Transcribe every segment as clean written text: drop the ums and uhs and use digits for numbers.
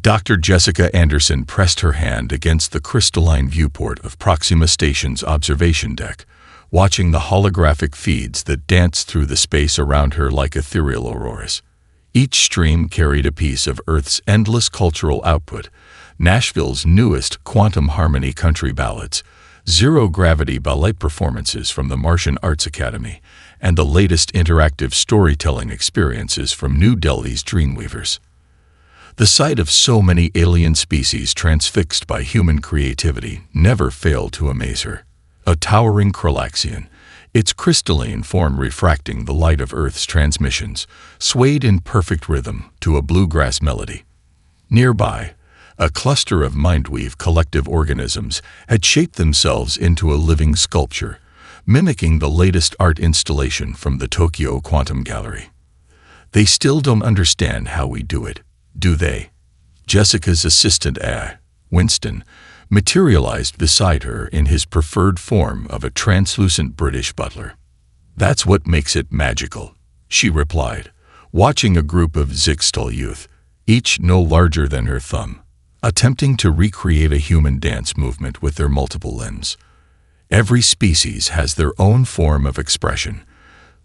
Dr. Jessica Anderson pressed her hand against the crystalline viewport of Proxima Station's observation deck, watching the holographic feeds that danced through the space around her like ethereal auroras. Each stream carried a piece of Earth's endless cultural output: Nashville's newest quantum harmony country ballads, zero-gravity ballet performances from the Martian Arts Academy, and the latest interactive storytelling experiences from New Delhi's Dreamweavers. The sight of so many alien species transfixed by human creativity never failed to amaze her. A towering Kralaxian, its crystalline form refracting the light of Earth's transmissions, swayed in perfect rhythm to a bluegrass melody. Nearby, a cluster of Mindweave collective organisms had shaped themselves into a living sculpture, mimicking the latest art installation from the Tokyo Quantum Gallery. They still don't understand how we do it, do they? Jessica's assistant, Winston, materialized beside her in his preferred form of a translucent British butler. "That's what makes it magical," she replied, watching a group of Zixtal youth, each no larger than her thumb, attempting to recreate a human dance movement with their multiple limbs. Every species has their own form of expression,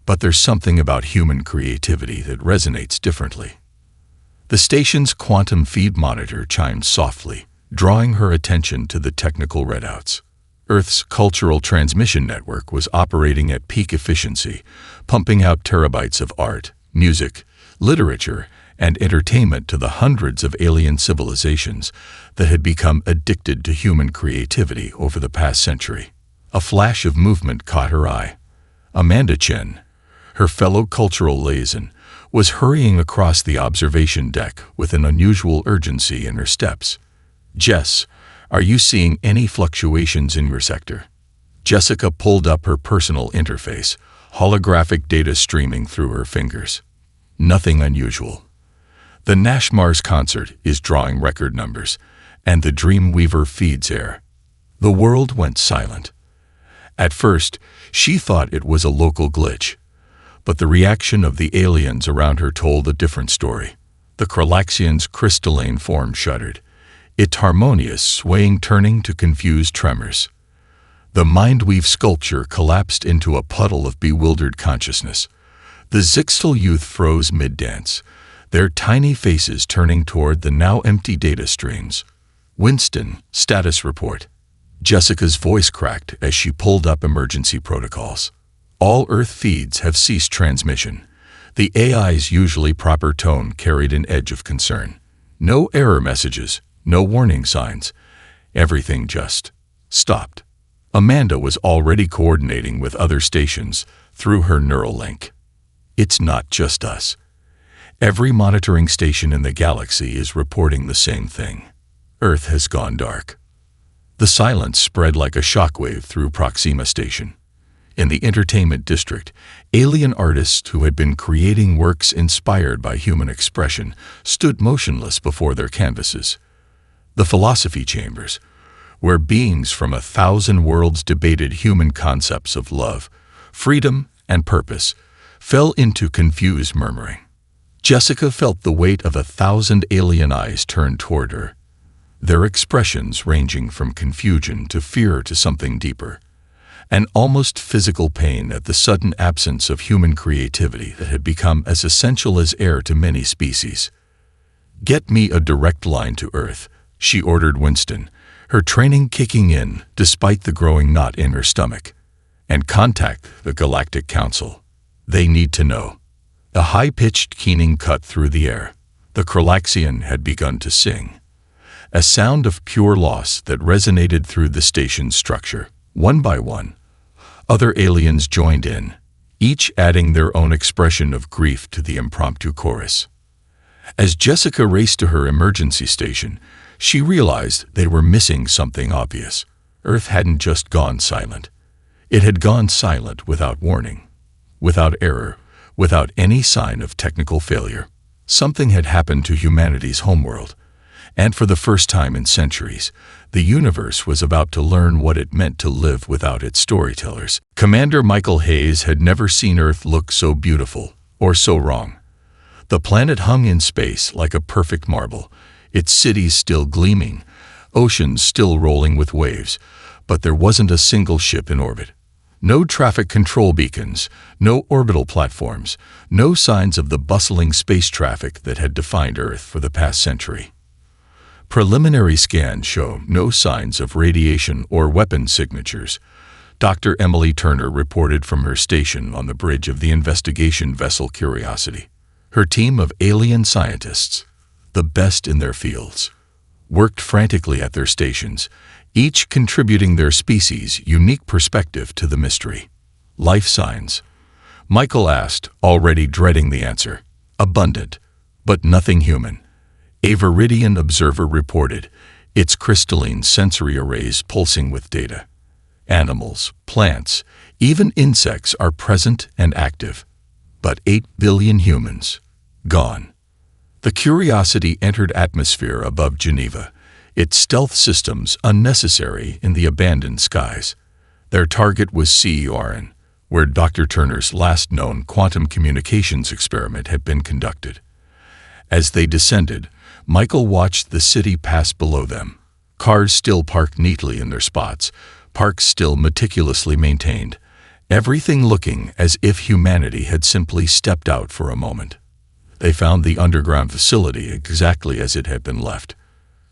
but there's something about human creativity that resonates differently. The station's quantum feed monitor chimed softly, drawing her attention to the technical readouts. Earth's cultural transmission network was operating at peak efficiency, pumping out terabytes of art, music, literature, and entertainment to the hundreds of alien civilizations that had become addicted to human creativity over the past century. A flash of movement caught her eye. Amanda Chen, her fellow cultural liaison, was hurrying across the observation deck with an unusual urgency in her steps. "Jess, are you seeing any fluctuations in your sector?" Jessica pulled up her personal interface, holographic data streaming through her fingers. "Nothing unusual. The Nash Mars concert is drawing record numbers, and the Dreamweaver feeds air." The world went silent. At first, she thought it was a local glitch, but the reaction of the aliens around her told a different story. The Kralaxian's crystalline form shuddered, its harmonious swaying turning to confused tremors. The Mindweave sculpture collapsed into a puddle of bewildered consciousness. The Zixtal youth froze mid-dance, their tiny faces turning toward the now empty data streams. "Winston, status report." Jessica's voice cracked as she pulled up emergency protocols. "All Earth feeds have ceased transmission." The AI's usually proper tone carried an edge of concern. "No error messages, no warning signs. Everything just stopped." Amanda was already coordinating with other stations through her neural link. "It's not just us. Every monitoring station in the galaxy is reporting the same thing. Earth has gone dark." The silence spread like a shockwave through Proxima Station. In the entertainment district, alien artists who had been creating works inspired by human expression stood motionless before their canvases. The philosophy chambers, where beings from 1,000 worlds debated human concepts of love, freedom, and purpose, fell into confused murmuring. Jessica felt the weight of 1,000 alien eyes turned toward her, their expressions ranging from confusion to fear to something deeper. An almost physical pain at the sudden absence of human creativity that had become as essential as air to many species. "Get me a direct line to Earth," she ordered Winston, her training kicking in despite the growing knot in her stomach. "And contact the Galactic Council. They need to know." A high-pitched keening cut through the air. The Kralaxian had begun to sing, a sound of pure loss that resonated through the station's structure. One by one, other aliens joined in, each adding their own expression of grief to the impromptu chorus. As Jessica raced to her emergency station, she realized they were missing something obvious. Earth hadn't just gone silent. It had gone silent without warning, without error, without any sign of technical failure. Something had happened to humanity's homeworld, and for the first time in centuries, the universe was about to learn what it meant to live without its storytellers. Commander Michael Hayes had never seen Earth look so beautiful, or so wrong. The planet hung in space like a perfect marble, its cities still gleaming, oceans still rolling with waves, but there wasn't a single ship in orbit. No traffic control beacons, no orbital platforms, no signs of the bustling space traffic that had defined Earth for the past century. Preliminary scans show no signs of radiation or weapon signatures, Dr. Emily Turner reported from her station on the bridge of the investigation vessel Curiosity. Her team of alien scientists, the best in their fields, worked frantically at their stations, each contributing their species' unique perspective to the mystery. Life signs? Michael asked, already dreading the answer. Abundant, but nothing human. A Viridian observer reported, its crystalline sensory arrays pulsing with data. Animals, plants, even insects are present and active. But 8 billion humans, gone. The Curiosity entered atmosphere above Geneva, its stealth systems unnecessary in the abandoned skies. Their target was CERN, where Dr. Turner's last known quantum communications experiment had been conducted. As they descended, Michael watched the city pass below them. Cars still parked neatly in their spots, parks still meticulously maintained, everything looking as if humanity had simply stepped out for a moment. They found the underground facility exactly as it had been left.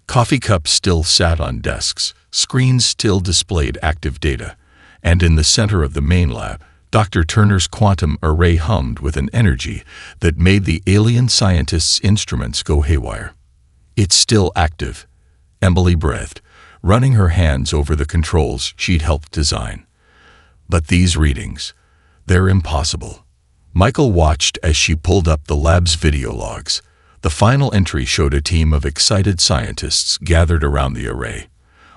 Coffee cups still sat on desks, screens still displayed active data, and in the center of the main lab, Dr. Turner's quantum array hummed with an energy that made the alien scientists' instruments go haywire. It's still active, Emily breathed, running her hands over the controls she'd helped design. But these readings, they're impossible. Michael watched as she pulled up the lab's video logs. The final entry showed a team of excited scientists gathered around the array.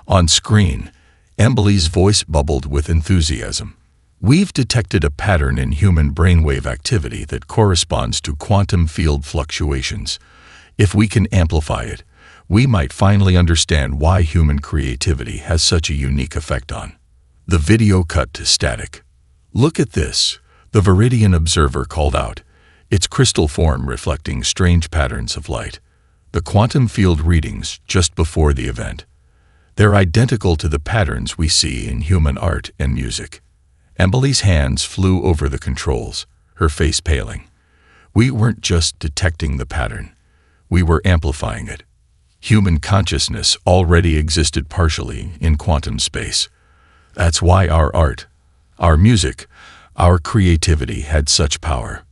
On screen, Emily's voice bubbled with enthusiasm. We've detected a pattern in human brainwave activity that corresponds to quantum field fluctuations. If we can amplify it, we might finally understand why human creativity has such a unique effect on. The video cut to static. Look at this, the Viridian observer called out, its crystal form reflecting strange patterns of light. The quantum field readings just before the event. They're identical to the patterns we see in human art and music. Emily's hands flew over the controls, her face paling. We weren't just detecting the pattern. We were amplifying it. Human consciousness already existed partially in quantum space. That's why our art, our music, our creativity had such power.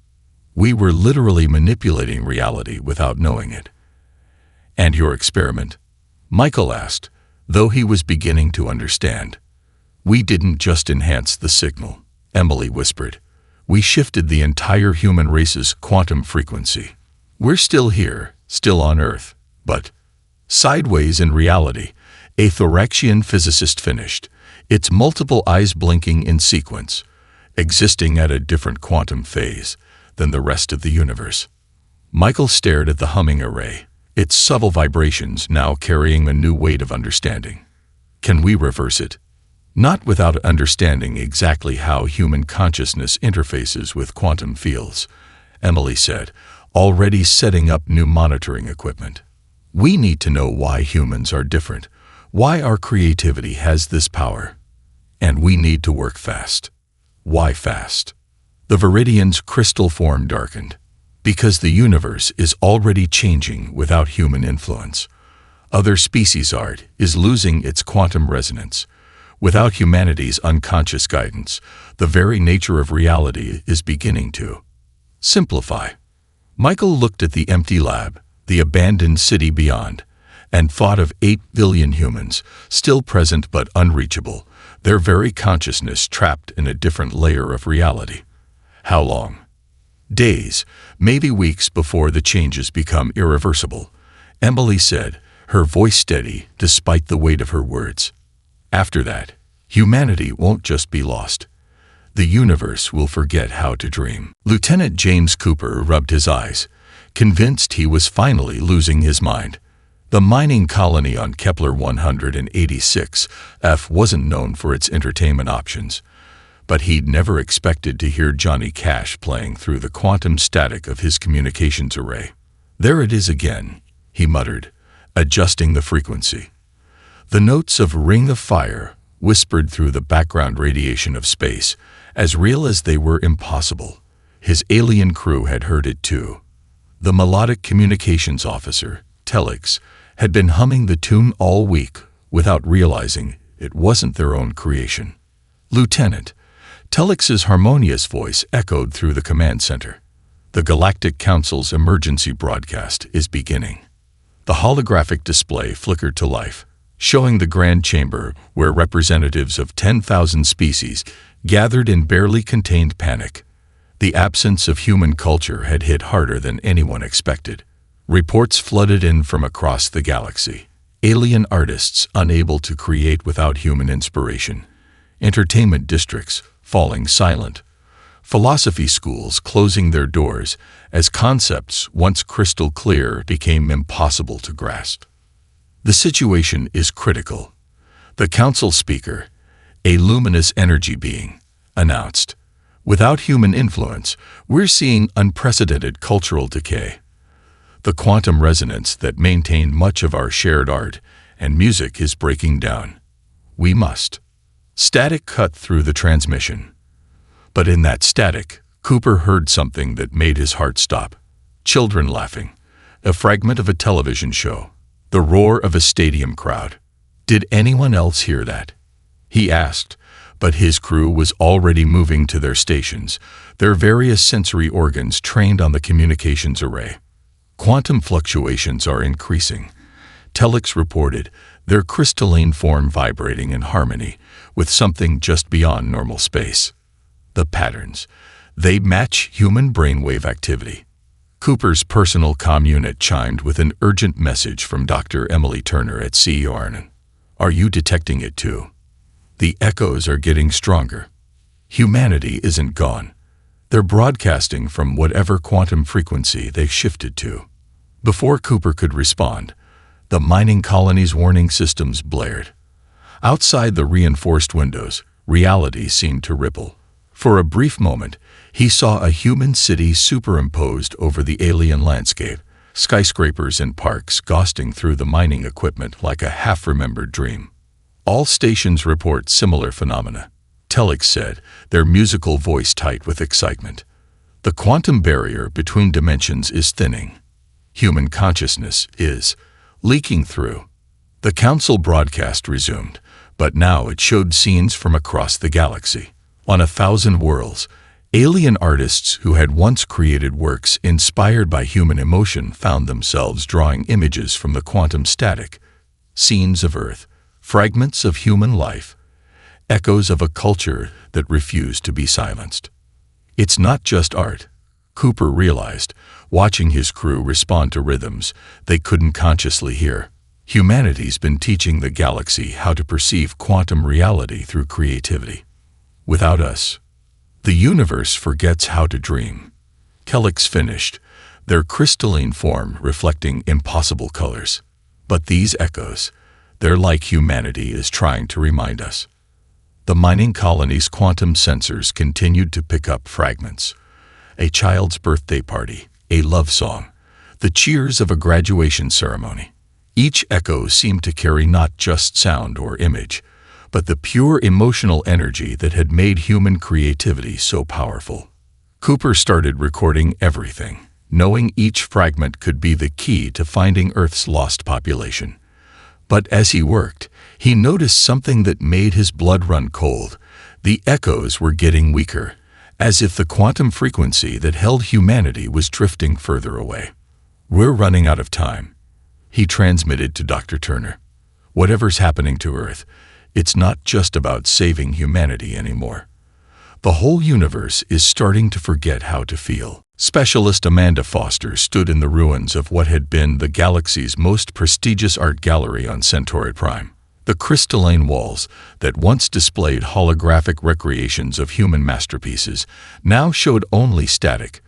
We were literally manipulating reality without knowing it. And your experiment? Michael asked, though he was beginning to understand. We didn't just enhance the signal, Emily whispered. We shifted the entire human race's quantum frequency. We're still here, still on Earth, but sideways in reality, a Thoraxian physicist finished, its multiple eyes blinking in sequence, existing at a different quantum phase than the rest of the universe. Michael stared at the humming array, its subtle vibrations now carrying a new weight of understanding. Can we reverse it? Not without understanding exactly how human consciousness interfaces with quantum fields, Emily said, already setting up new monitoring equipment. We need to know why humans are different, why our creativity has this power. And we need to work fast. Why fast? The Viridian's crystal form darkened. Because the universe is already changing without human influence. Other species' art is losing its quantum resonance. Without humanity's unconscious guidance, the very nature of reality is beginning to simplify. Michael looked at the empty lab, the abandoned city beyond, and thought of 8 billion humans, still present but unreachable, their very consciousness trapped in a different layer of reality. How long? Days, maybe weeks before the changes become irreversible, Emily said, her voice steady despite the weight of her words. After that, humanity won't just be lost. The universe will forget how to dream. Lieutenant James Cooper rubbed his eyes, convinced he was finally losing his mind. The mining colony on Kepler 186F wasn't known for its entertainment options, but he'd never expected to hear Johnny Cash playing through the quantum static of his communications array. There it is again, he muttered, adjusting the frequency. The notes of Ring of Fire whispered through the background radiation of space, as real as they were impossible. His alien crew had heard it too. The melodic communications officer, Telix, had been humming the tune all week without realizing it wasn't their own creation. Lieutenant, Telix's harmonious voice echoed through the command center. The Galactic Council's emergency broadcast is beginning. The holographic display flickered to life, showing the Grand Chamber where representatives of 10,000 species gathered in barely contained panic. The absence of human culture had hit harder than anyone expected. Reports flooded in from across the galaxy. Alien artists unable to create without human inspiration. Entertainment districts falling silent. Philosophy schools closing their doors as concepts once crystal clear became impossible to grasp. The situation is critical. The council speaker, a luminous energy being, announced, "Without human influence, we're seeing unprecedented cultural decay. The quantum resonance that maintained much of our shared art and music is breaking down. We must." Static cut through the transmission. But in that static, Cooper heard something that made his heart stop. Children laughing. A fragment of a television show. The roar of a stadium crowd. Did anyone else hear that? He asked, but his crew was already moving to their stations, their various sensory organs trained on the communications array. Quantum fluctuations are increasing. Telix reported, their crystalline form vibrating in harmony with something just beyond normal space. The patterns. They match human brainwave activity. Cooper's personal comm unit chimed with an urgent message from Dr. Emily Turner at CERN. Are you detecting it too? The echoes are getting stronger. Humanity isn't gone. They're broadcasting from whatever quantum frequency they've shifted to. Before Cooper could respond, the mining colony's warning systems blared. Outside the reinforced windows, reality seemed to ripple. For a brief moment, he saw a human city superimposed over the alien landscape, skyscrapers and parks ghosting through the mining equipment like a half-remembered dream. All stations report similar phenomena, Telix said, their musical voice tight with excitement. The quantum barrier between dimensions is thinning. Human consciousness is leaking through. The council broadcast resumed, but now it showed scenes from across the galaxy. On 1,000 worlds, alien artists who had once created works inspired by human emotion found themselves drawing images from the quantum static, scenes of Earth, fragments of human life, echoes of a culture that refused to be silenced. It's not just art, Cooper realized, watching his crew respond to rhythms they couldn't consciously hear. Humanity's been teaching the galaxy how to perceive quantum reality through creativity. Without us, the universe forgets how to dream. Telix finished, their crystalline form reflecting impossible colors. But these echoes, they're like humanity is trying to remind us. The mining colony's quantum sensors continued to pick up fragments. A child's birthday party, a love song, the cheers of a graduation ceremony. Each echo seemed to carry not just sound or image, but the pure emotional energy that had made human creativity so powerful. Cooper started recording everything, knowing each fragment could be the key to finding Earth's lost population. But as he worked, he noticed something that made his blood run cold. The echoes were getting weaker, as if the quantum frequency that held humanity was drifting further away. "We're running out of time," he transmitted to Dr. Turner. "Whatever's happening to Earth, it's not just about saving humanity anymore. The whole universe is starting to forget how to feel." Specialist Amanda Foster stood in the ruins of what had been the galaxy's most prestigious art gallery on Centauri Prime. The crystalline walls that once displayed holographic recreations of human masterpieces now showed only static,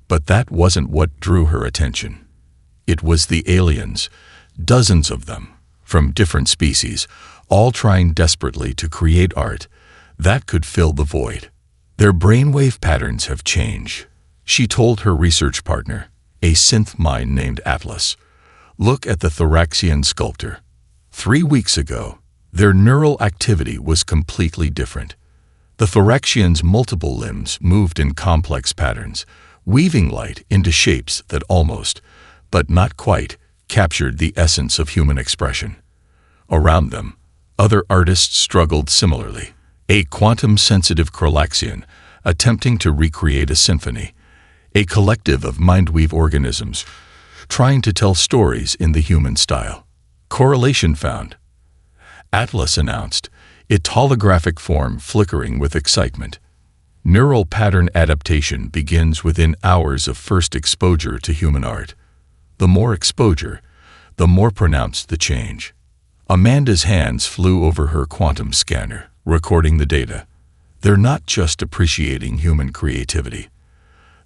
but that wasn't what drew her attention. It was the aliens, dozens of them, from different species, all trying desperately to create art that could fill the void. Their brainwave patterns have changed, she told her research partner, a synth mind named Atlas. Look at the Thoraxian sculptor. 3 weeks ago, their neural activity was completely different. The Thoraxian's multiple limbs moved in complex patterns, weaving light into shapes that almost, but not quite, captured the essence of human expression. Around them, other artists struggled similarly. A quantum-sensitive Kralaxian attempting to recreate a symphony, a collective of mindweave organisms trying to tell stories in the human style. Correlation found. Atlas announced, its holographic form flickering with excitement. Neural pattern adaptation begins within hours of first exposure to human art. The more exposure, the more pronounced the change. Amanda's hands flew over her quantum scanner, recording the data. They're not just appreciating human creativity.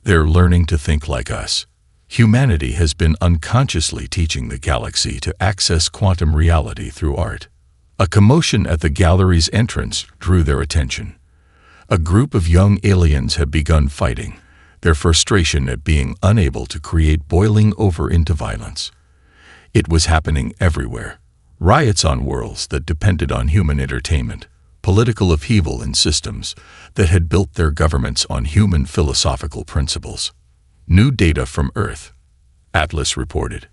They're learning to think like us. Humanity has been unconsciously teaching the galaxy to access quantum reality through art. A commotion at the gallery's entrance drew their attention. A group of young aliens had begun fighting, their frustration at being unable to create boiling over into violence. It was happening everywhere. Riots on worlds that depended on human entertainment, political upheaval in systems that had built their governments on human philosophical principles. New data from Earth. Atlas reported.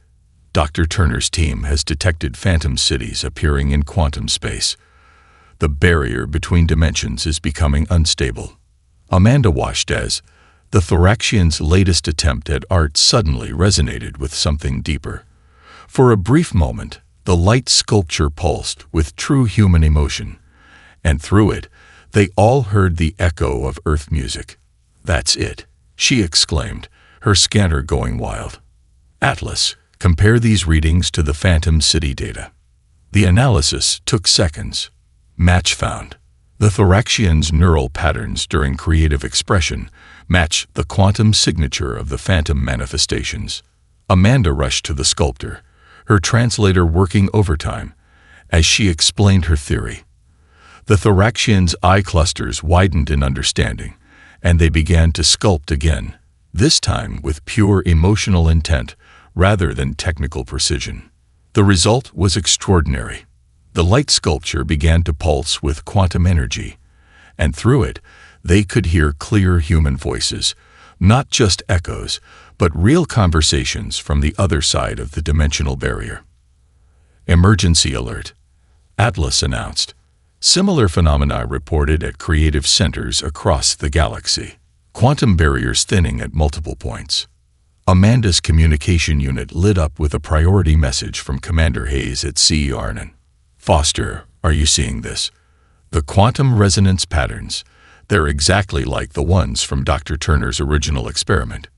Dr. Turner's team has detected phantom cities appearing in quantum space. The barrier between dimensions is becoming unstable. Amanda watched as the Thoraxian's latest attempt at art suddenly resonated with something deeper. For a brief moment, the light sculpture pulsed with true human emotion, and through it, they all heard the echo of Earth music. "That's it," she exclaimed, her scanner going wild. Atlas, compare these readings to the Phantom City data. The analysis took seconds. Match found. The Thoraxian's neural patterns during creative expression match the quantum signature of the phantom manifestations. Amanda rushed to the sculptor, her translator working overtime, as she explained her theory. The Thoraxian's eye clusters widened in understanding, and they began to sculpt again, this time with pure emotional intent rather than technical precision. The result was extraordinary. The light sculpture began to pulse with quantum energy, and through it, they could hear clear human voices, not just echoes, but real conversations from the other side of the dimensional barrier. Emergency alert. Atlas announced. Similar phenomena reported at creative centers across the galaxy. Quantum barriers thinning at multiple points. Amanda's communication unit lit up with a priority message from Commander Hayes at C. Arnon. "Foster, are you seeing this? The quantum resonance patterns, they're exactly like the ones from Dr. Turner's original experiment."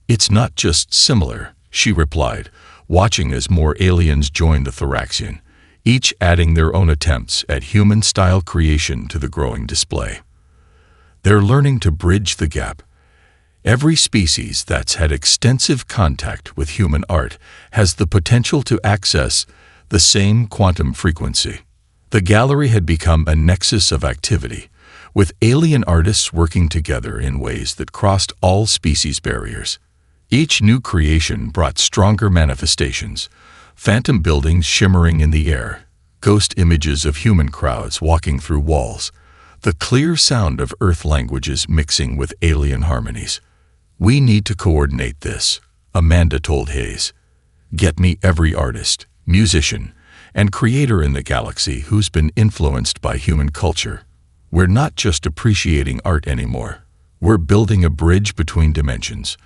"It's not just similar," she replied, watching as more aliens joined the Thoraxian, each adding their own attempts at human-style creation to the growing display. They're learning to bridge the gap. Every species that's had extensive contact with human art has the potential to access the same quantum frequency. The gallery had become a nexus of activity, with alien artists working together in ways that crossed all species barriers. Each new creation brought stronger manifestations, phantom buildings shimmering in the air, ghost images of human crowds walking through walls, the clear sound of Earth languages mixing with alien harmonies. "We need to coordinate this," Amanda told Hayes. "Get me every artist, musician, and creator in the galaxy who's been influenced by human culture. We're not just appreciating art anymore. We're building a bridge between dimensions,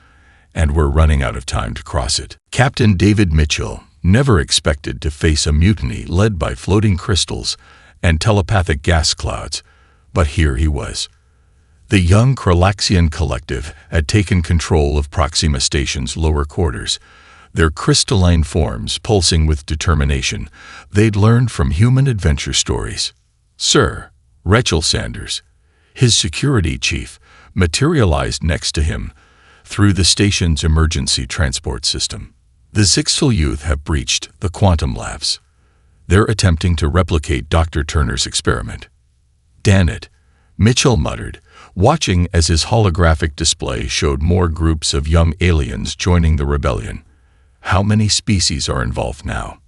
and we're running out of time to cross it." Captain David Mitchell never expected to face a mutiny led by floating crystals and telepathic gas clouds, but here he was. The young Kralaxian collective had taken control of Proxima Station's lower quarters, their crystalline forms pulsing with determination they'd learned from human adventure stories. Sir Rachel Sanders, his security chief, materialized next to him through the station's emergency transport system. The Zixel youth have breached the quantum labs. They're attempting to replicate Dr. Turner's experiment. "Damn it," Mitchell muttered, watching as his holographic display showed more groups of young aliens joining the rebellion. How many species are involved now?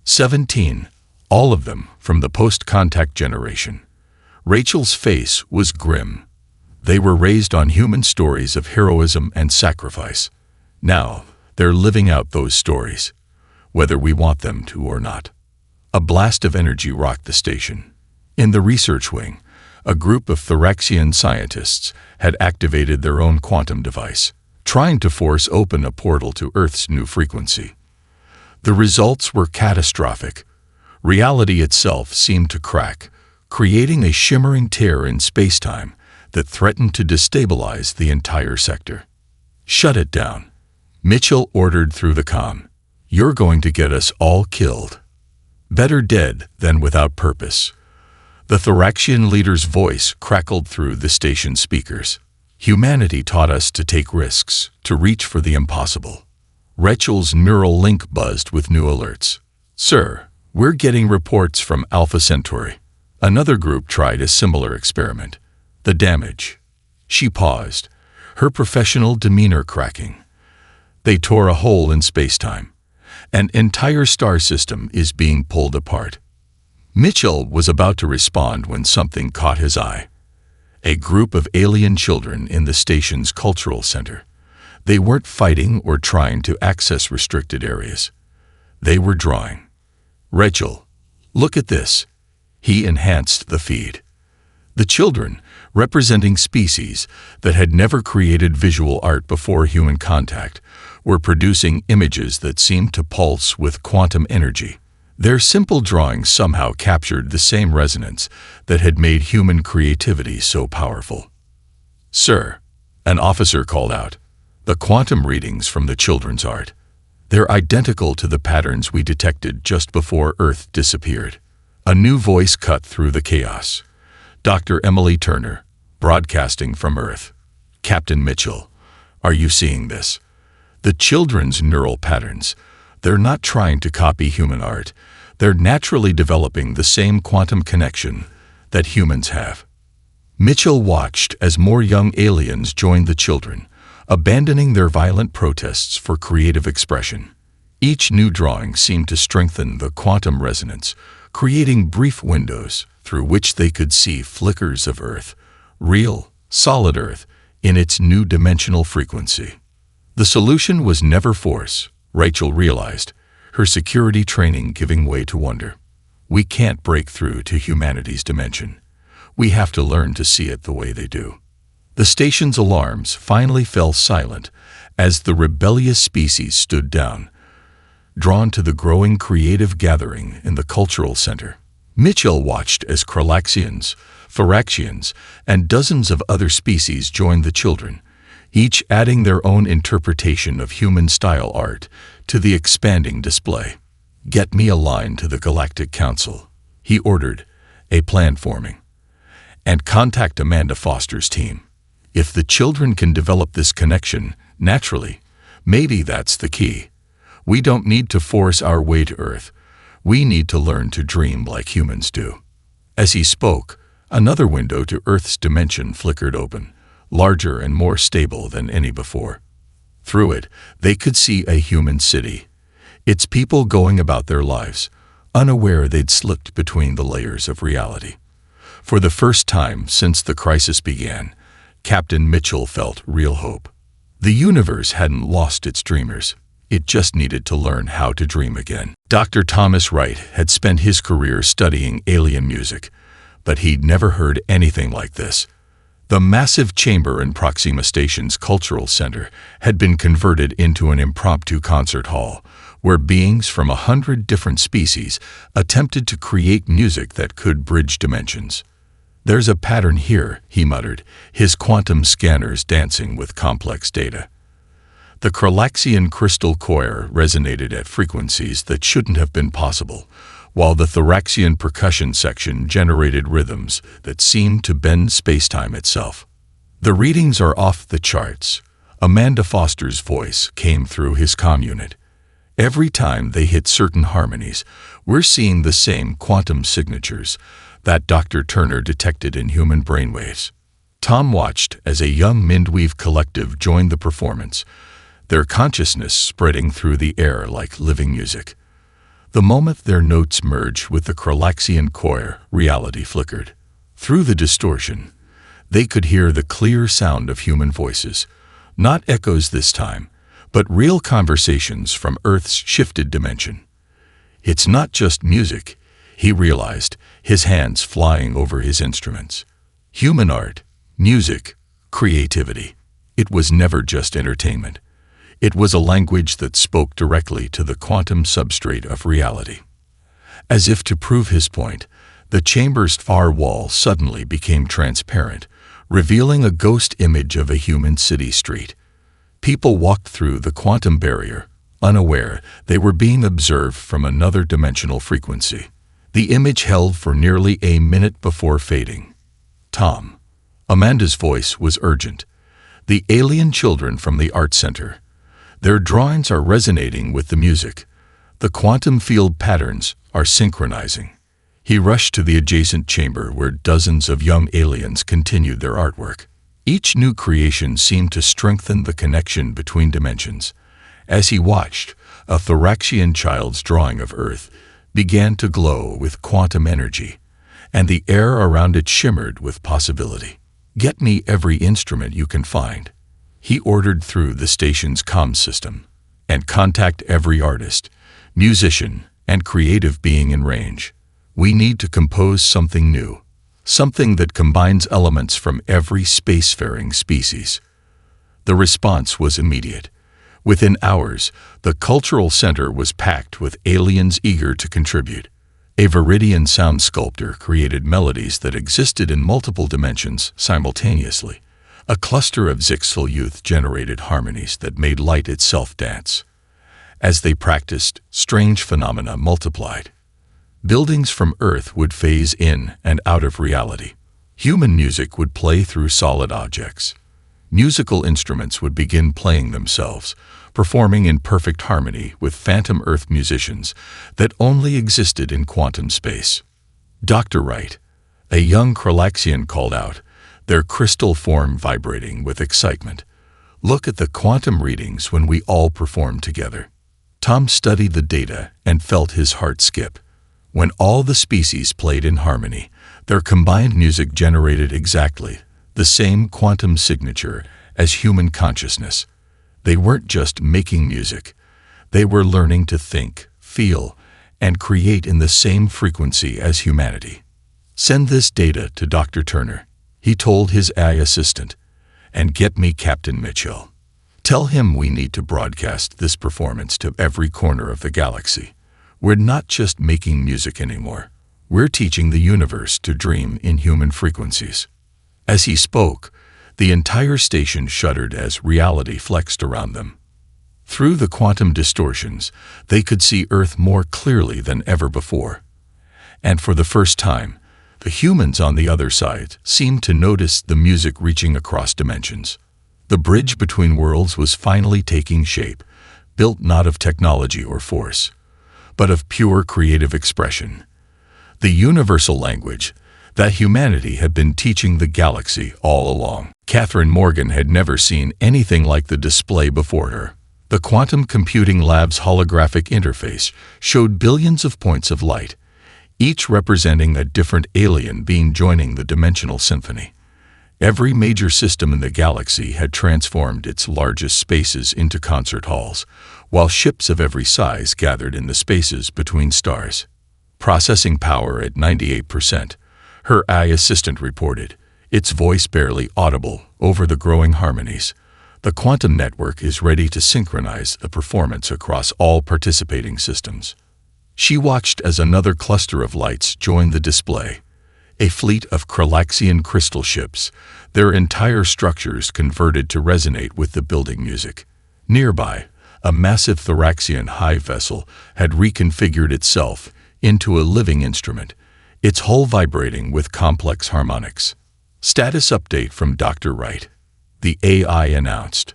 17. All of them from the post-contact generation. Rachel's face was grim. They were raised on human stories of heroism and sacrifice. Now, they're living out those stories, whether we want them to or not. A blast of energy rocked the station. In the research wing, a group of Thoraxian scientists had activated their own quantum device, trying to force open a portal to Earth's new frequency. The results were catastrophic. Reality itself seemed to crack, creating a shimmering tear in space-time that threatened to destabilize the entire sector. "Shut it down," Mitchell ordered through the comm. "You're going to get us all killed. Better dead than without purpose." The Thoraxian leader's voice crackled through the station speakers. "Humanity taught us to take risks, to reach for the impossible." Rachel's neural link buzzed with new alerts. "Sir, we're getting reports from Alpha Centauri." Another group tried a similar experiment. The damage. She paused, her professional demeanor cracking. They tore a hole in space-time. An entire star system is being pulled apart. Mitchell was about to respond when something caught his eye. A group of alien children in the station's cultural center. They weren't fighting or trying to access restricted areas. They were drawing. "Rachel, look at this." He enhanced the feed. The children, representing species that had never created visual art before human contact, were producing images that seemed to pulse with quantum energy. Their simple drawings somehow captured the same resonance that had made human creativity so powerful. "Sir," an officer called out, "the quantum readings from the children's art. They're identical to the patterns we detected just before Earth disappeared." A new voice cut through the chaos. Dr. Emily Turner, broadcasting from Earth. "Captain Mitchell, are you seeing this? The children's neural patterns. They're not trying to copy human art. They're naturally developing the same quantum connection that humans have." Mitchell watched as more young aliens joined the children, abandoning their violent protests for creative expression. Each new drawing seemed to strengthen the quantum resonance, creating brief windows through which they could see flickers of Earth, real, solid Earth, in its new dimensional frequency. The solution was never force, Rachel realized, her security training giving way to wonder. We can't break through to humanity's dimension. We have to learn to see it the way they do. The station's alarms finally fell silent as the rebellious species stood down, drawn to the growing creative gathering in the cultural center. Mitchell watched as Kralaxians, Thoraxians, and dozens of other species joined the children, each adding their own interpretation of human-style art to the expanding display. "Get me a line to the Galactic Council," he ordered, a plan forming. "And contact Amanda Foster's team. If the children can develop this connection naturally, maybe that's the key. We don't need to force our way to Earth. We need to learn to dream like humans do." As he spoke, another window to Earth's dimension flickered open, larger and more stable than any before. Through it, they could see a human city, its people going about their lives, unaware they'd slipped between the layers of reality. For the first time since the crisis began, Captain Mitchell felt real hope. The universe hadn't lost its dreamers. It just needed to learn how to dream again. Dr. Thomas Wright had spent his career studying alien music, but he'd never heard anything like this. The massive chamber in Proxima Station's cultural center had been converted into an impromptu concert hall, where beings from 100 different species attempted to create music that could bridge dimensions. "There's a pattern here," he muttered, his quantum scanners dancing with complex data. The Kralaxian crystal choir resonated at frequencies that shouldn't have been possible, while the Thoraxian percussion section generated rhythms that seemed to bend spacetime itself. "The readings are off the charts." Amanda Foster's voice came through his comm unit. "Every time they hit certain harmonies, we're seeing the same quantum signatures that Dr. Turner detected in human brainwaves." Tom watched as a young Mindweave collective joined the performance, their consciousness spreading through the air like living music. The moment their notes merged with the Kralaxian choir, reality flickered. Through the distortion, they could hear the clear sound of human voices, not echoes this time, but real conversations from Earth's shifted dimension. It's not just music, he realized, his hands flying over his instruments. Human art, music, creativity. It was never just entertainment. It was a language that spoke directly to the quantum substrate of reality. As if to prove his point, the chamber's far wall suddenly became transparent, revealing a ghost image of a human city street. People walked through the quantum barrier, unaware they were being observed from another dimensional frequency. The image held for nearly a minute before fading. Tom. Amanda's voice was urgent. The alien children from the art center. Their drawings are resonating with the music. The quantum field patterns are synchronizing. He rushed to the adjacent chamber where dozens of young aliens continued their artwork. Each new creation seemed to strengthen the connection between dimensions. As he watched, a Thoraxian child's drawing of Earth began to glow with quantum energy, and the air around it shimmered with possibility. "Get me every instrument you can find," he ordered through the station's comm system, "and contact every artist, musician, and creative being in range. We need to compose something new. Something that combines elements from every spacefaring species." The response was immediate. Within hours, the cultural center was packed with aliens eager to contribute. A Viridian sound sculptor created melodies that existed in multiple dimensions simultaneously. A cluster of Zixel youth generated harmonies that made light itself dance. As they practiced, strange phenomena multiplied. Buildings from Earth would phase in and out of reality. Human music would play through solid objects. Musical instruments would begin playing themselves, performing in perfect harmony with phantom Earth musicians that only existed in quantum space. "Dr. Wright," a young Kralaxian called out, their crystal form vibrating with excitement. "Look at the quantum readings when we all perform together." Tom studied the data and felt his heart skip. When all the species played in harmony, their combined music generated exactly the same quantum signature as human consciousness. They weren't just making music. They were learning to think, feel, and create in the same frequency as humanity. "Send this data to Dr. Turner," he told his AI assistant, "and get me Captain Mitchell. Tell him we need to broadcast this performance to every corner of the galaxy. We're not just making music anymore. We're teaching the universe to dream in human frequencies." As he spoke, the entire station shuddered as reality flexed around them. Through the quantum distortions, they could see Earth more clearly than ever before. And for the first time, the humans on the other side seemed to notice the music reaching across dimensions. The bridge between worlds was finally taking shape, built not of technology or force, but of pure creative expression. The universal language that humanity had been teaching the galaxy all along. Catherine Morgan had never seen anything like the display before her. The Quantum Computing Lab's holographic interface showed billions of points of light, each representing a different alien being joining the dimensional symphony. Every major system in the galaxy had transformed its largest spaces into concert halls, while ships of every size gathered in the spaces between stars. Processing power at 98%, her AI assistant reported, its voice barely audible over the growing harmonies. The quantum network is ready to synchronize the performance across all participating systems. She watched as another cluster of lights joined the display. A fleet of Kralaxian crystal ships, their entire structures converted to resonate with the building music. Nearby, a massive Thoraxian hive vessel had reconfigured itself into a living instrument, its hull vibrating with complex harmonics. Status update from Dr. Wright. The AI announced.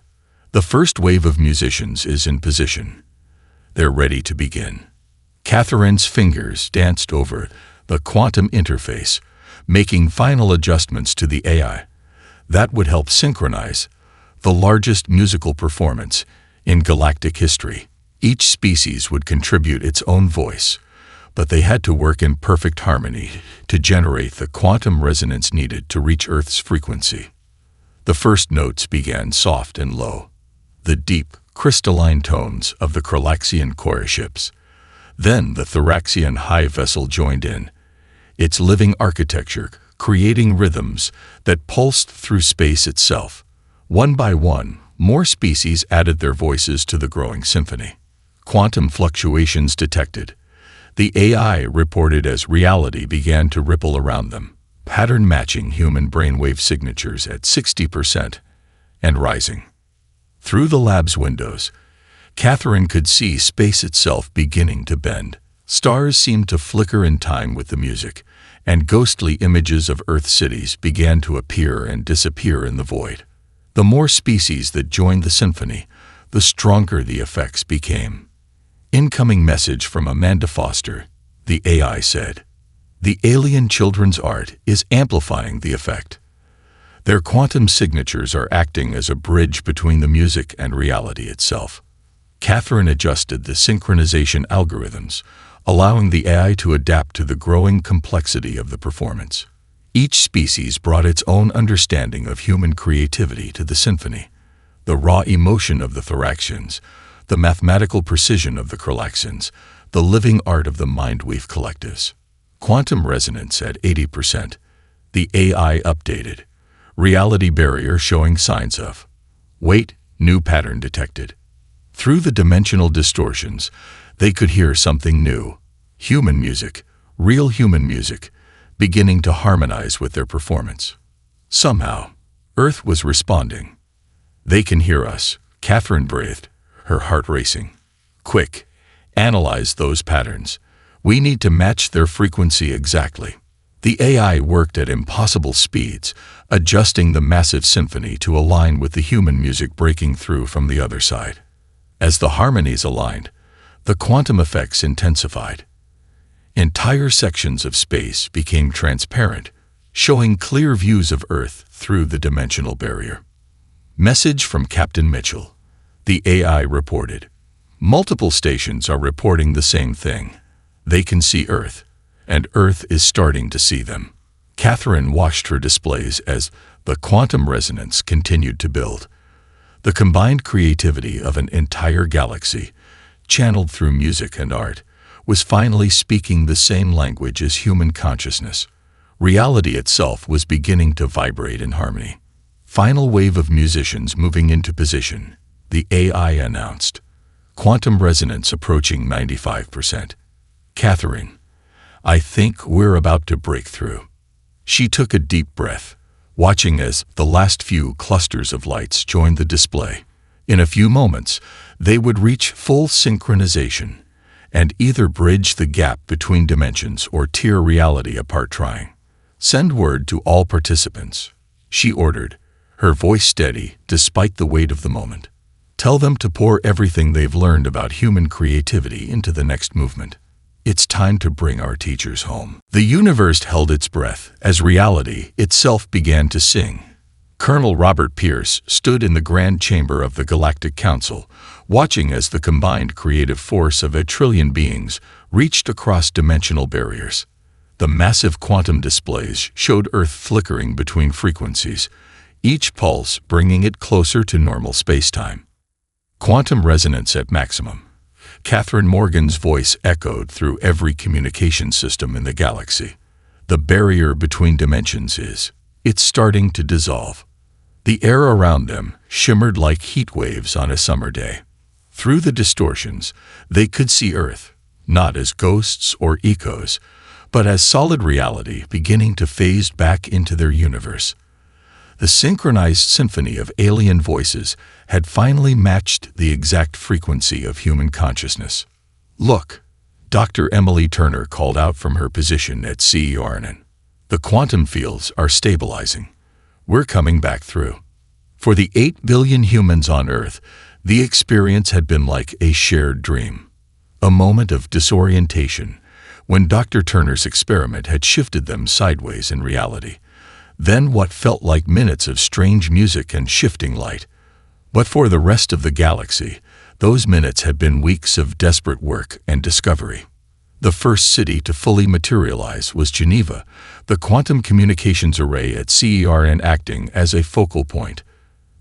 The first wave of musicians is in position. They're ready to begin. Catherine's fingers danced over the quantum interface, making final adjustments to the AI that would help synchronize the largest musical performance In galactic history, each species would contribute its own voice, but they had to work in perfect harmony to generate the quantum resonance needed to reach Earth's frequency. The first notes began soft and low, the deep, crystalline tones of the Kralaxian choruships. Then the Thoraxian high vessel joined in, its living architecture creating rhythms that pulsed through space itself. One by one, more species added their voices to the growing symphony. Quantum fluctuations detected. The AI reported as reality began to ripple around them, pattern matching human brainwave signatures at 60% and rising. Through the lab's windows, Catherine could see space itself beginning to bend. Stars seemed to flicker in time with the music, and ghostly images of Earth cities began to appear and disappear in the void. The more species that joined the symphony, the stronger the effects became. Incoming message from Amanda Foster, the AI said. The alien children's art is amplifying the effect. Their quantum signatures are acting as a bridge between the music and reality itself. Catherine adjusted the synchronization algorithms, allowing the AI to adapt to the growing complexity of the performance. Each species brought its own understanding of human creativity to the symphony. The raw emotion of the Thoraxians, the mathematical precision of the Kralaxians, the living art of the Mindweave collectives. Quantum resonance at 80%. The AI updated. Reality barrier showing signs of. Wait, new pattern detected. Through the dimensional distortions, they could hear something new. Human music, real human music, beginning to harmonize with their performance. Somehow, Earth was responding. They can hear us, Catherine breathed, her heart racing. Quick, analyze those patterns. We need to match their frequency exactly. The AI worked at impossible speeds, adjusting the massive symphony to align with the human music breaking through from the other side. As the harmonies aligned, the quantum effects intensified. Entire sections of space became transparent, showing clear views of Earth through the dimensional barrier. Message from Captain Mitchell. The AI reported. Multiple stations are reporting the same thing. They can see Earth, and Earth is starting to see them. Catherine watched her displays as the quantum resonance continued to build. The combined creativity of an entire galaxy, channeled through music and art, was finally speaking the same language as human consciousness. Reality itself was beginning to vibrate in harmony. Final wave of musicians moving into position, the AI announced. Quantum resonance approaching 95%. Catherine, I think we're about to break through. She took a deep breath, watching as the last few clusters of lights joined the display. In a few moments, they would reach full synchronization and either bridge the gap between dimensions or tear reality apart trying. Send word to all participants, she ordered, her voice steady despite the weight of the moment. Tell them to pour everything they've learned about human creativity into the next movement. It's time to bring our teachers home. The universe held its breath as reality itself began to sing. Colonel Robert Pierce stood in the grand chamber of the Galactic Council, watching as the combined creative force of 1 trillion beings reached across dimensional barriers. The massive quantum displays showed Earth flickering between frequencies, each pulse bringing it closer to normal spacetime. Quantum resonance at maximum. Catherine Morgan's voice echoed through every communication system in the galaxy. The barrier between dimensions it's starting to dissolve. The air around them shimmered like heat waves on a summer day. Through the distortions, they could see Earth, not as ghosts or echoes, but as solid reality beginning to phase back into their universe. The synchronized symphony of alien voices had finally matched the exact frequency of human consciousness. Look, Dr. Emily Turner called out from her position at CERN. The quantum fields are stabilizing. We're coming back through. For the 8 billion humans on Earth, the experience had been like a shared dream. A moment of disorientation when Dr. Turner's experiment had shifted them sideways in reality. Then what felt like minutes of strange music and shifting light. But for the rest of the galaxy, Those minutes had been weeks of desperate work and discovery. The first city to fully materialize was Geneva, the quantum communications array at CERN acting as a focal point.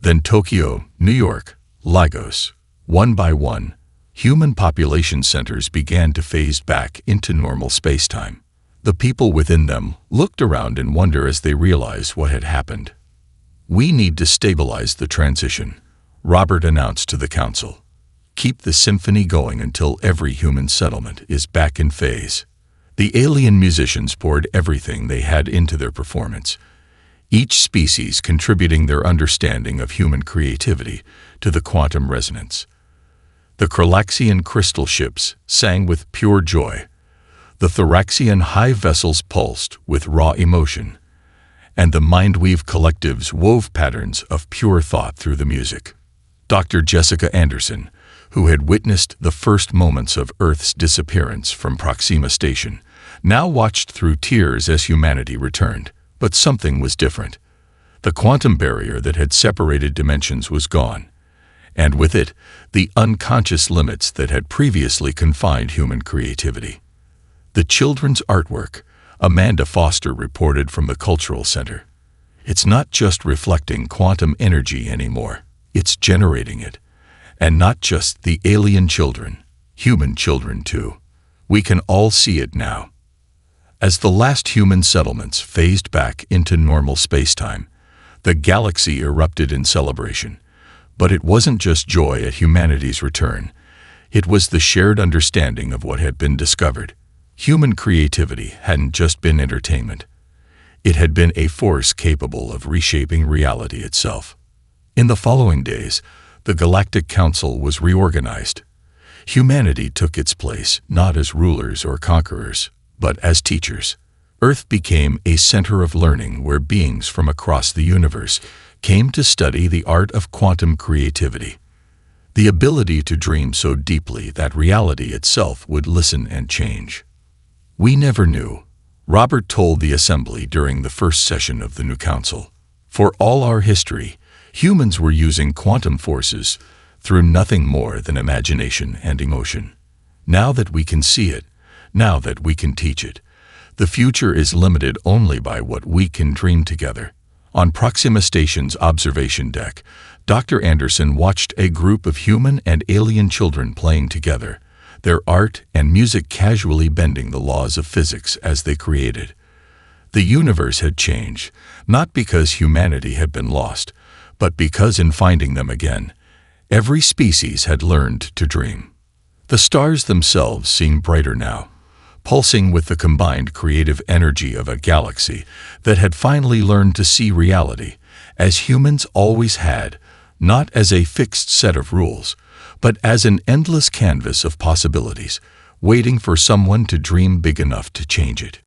Then Tokyo, New York, Lagos. One by one, human population centers began to phase back into normal spacetime. The people within them looked around in wonder as they realized what had happened. "We need to stabilize the transition," Robert announced to the council. "Keep the symphony going until every human settlement is back in phase." The alien musicians poured everything they had into their performance, each species contributing their understanding of human creativity to the quantum resonance. The Kralaxian crystal ships sang with pure joy. The Thoraxian hive vessels pulsed with raw emotion, and the Mindweave collectives wove patterns of pure thought through the music. Dr. Jessica Anderson, who had witnessed the first moments of Earth's disappearance from Proxima Station, now watched through tears as humanity returned. But something was different. The quantum barrier that had separated dimensions was gone, and with it, the unconscious limits that had previously confined human creativity. The children's artwork, Amanda Foster reported from the Cultural Center. It's not just reflecting quantum energy anymore, it's generating it. And not just the alien children, human children too. We can all see it now. As the last human settlements phased back into normal spacetime, the galaxy erupted in celebration. But it wasn't just joy at humanity's return. It was the shared understanding of what had been discovered. Human creativity hadn't just been entertainment. It had been a force capable of reshaping reality itself. In the following days, the Galactic Council was reorganized. Humanity took its place not as rulers or conquerors, but as teachers. Earth became a center of learning where beings from across the universe came to study the art of quantum creativity. The ability to dream so deeply that reality itself would listen and change. "We never knew," Robert told the assembly during the first session of the new council. "For all our history, humans were using quantum forces through nothing more than imagination and emotion. Now that we can see it, now that we can teach it, the future is limited only by what we can dream together." On Proxima Station's observation deck, Dr. Anderson watched a group of human and alien children playing together, their art and music casually bending the laws of physics as they created. The universe had changed, not because humanity had been lost, but because in finding them again, every species had learned to dream. The stars themselves seemed brighter now, pulsing with the combined creative energy of a galaxy that had finally learned to see reality, as humans always had, not as a fixed set of rules, but as an endless canvas of possibilities, waiting for someone to dream big enough to change it.